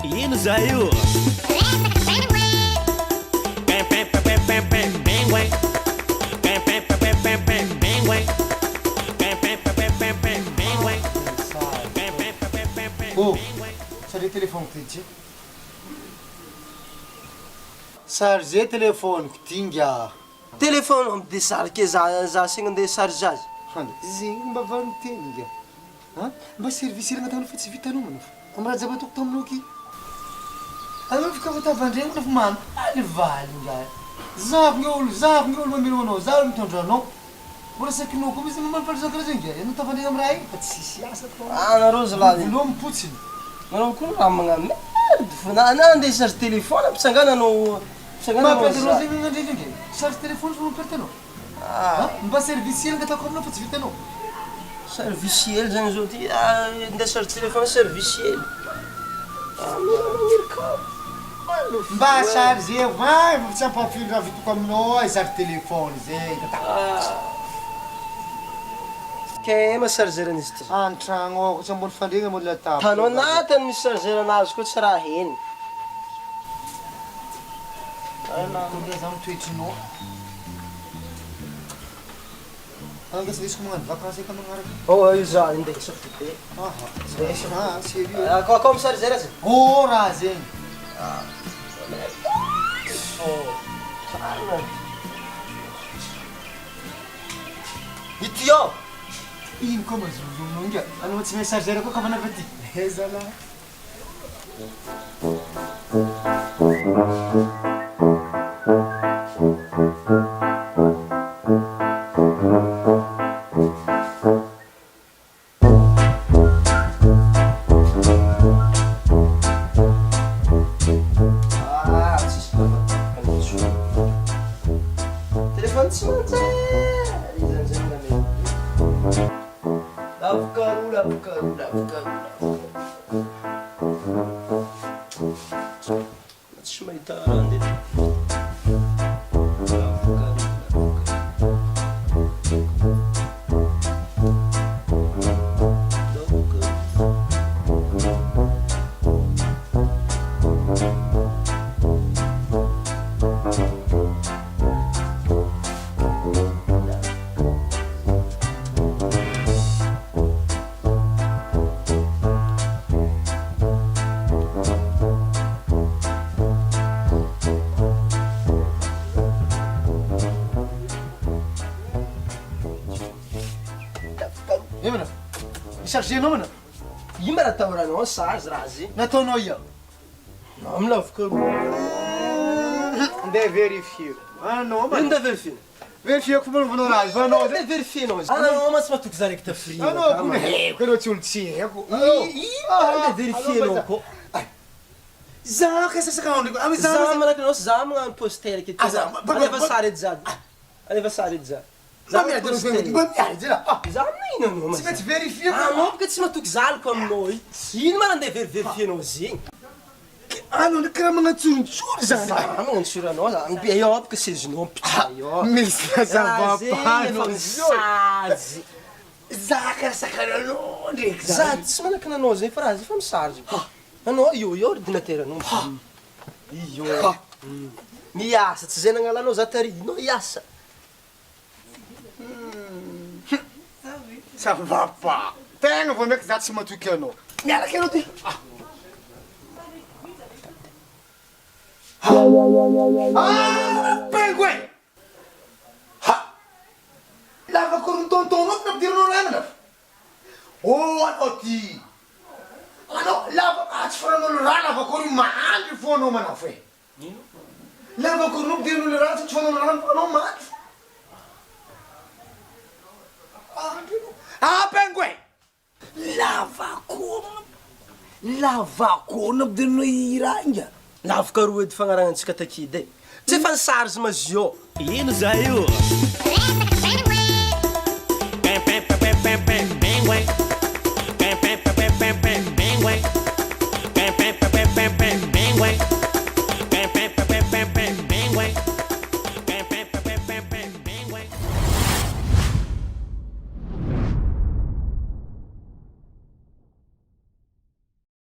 Ino Zayu? Oh, charger telefone ko ty. Charger telefone ko tinga. Telefone am desarke za signa nde charge azy. Zegny mba van'ny tinga. Ha? Mba service iragna tagnao fa tsy vitanao manao. Amraha zava toko taminao ki. Anao fi kafa tavandregny lafa mamy. Alivalinga. Zavy olo mamelo anao, zavy mitondra anao. Mbola sakinao koa izy mampalazaka raha zegny. Anao tavandregny am raha igny fa tsisy asa tao. Nareo zalahy. Vono mipotsiny. Nareo koa raha magnano merde fo. Na nde charge telefone ampitsangana anao. Mampiatanao zegny nandrindrindry. Charge telefone fa mampiatanao. Mba service iragna ataoko aminao fa tsy vitanao. Serviciel zany zao ty nde charge telefone serviciel. Mba charge vai, tsy ampafily raha vitako aminao charge telefone zegny. Ke ma chargeur izy ty. Antragno ao, tsy ambony fandregna ambony latabo. Tanao anatiny misy chargeur anazy koa tsy raha heny. Za mitoetrinao. Angasa desiko magnano vakansy eka magnaraka. Oh, io zany indesa fite. Sérieux. Koa mi chargeur azy? Oh, raha zegny. Ity ao! Ino koa mazolonao inga? Anao tsy maintsy chargeur koa kavanava ty. Zalahy. Telefone tsy manjary zany zany lamely. Lavokaro. Tsy mahita raha ndeha. Mana? Chargenao mana? Io ma raha atahoranao charge raha zy. Nataonao ia? Amin'ny lavokaro. Andeha vérifier. Anao Io mana? nde vérifier. Vérifier ko fanaovanao raha izy. Fa anao Nde vérifienao izy. Anao ma tsy mahatoky za raiky tafrina. anao koa haiko anao tsy olo tsy haiko. Io nde vérifienao koa. Za ka sasaka andro. Ami Za za. manahaka anao za magnano poster kety. Aleva sary edy zany. Aleva sary edy zany. Za miady anao zegny. Mba miady zany. Za amin'ino anao ma? Tsy maintsy vérifier ko. Anao bôka tsy mahatoky zaliko aminao io. Ino ma nandeha vérifienao zegny? Anao ndraiky raha magnantsorontsoro zany. Za magnantsura anao za. Io bôka sezinao pita io. Misy zava-pano. Sazy. Za ka sakananao ndraiky Za zany. tsy manaka anao zegny fa raha zy fa misarge. Anao io ordinateur anao. Io. Miasa tsy zay nagnalanao za taridinao hiasa. Ça va pas. Tegna vao meky za tsy matoky anao. Miaraka anao ty. Pingouin! Ha! Lava ko rin tontonot na bdirno na. Oh, ano ty? Ano, lava ka tsy faranolo raha lava ko rin maandry fo anao manao fe. Lava ko rin bdirno raha tsy faranolo raha anao maandry. Pingouin! Lavako na bdirno raha inga. Lavokaro edy fagnaragnantsika takidy. Tsy efa nisarge mazy io. Ino Zayu?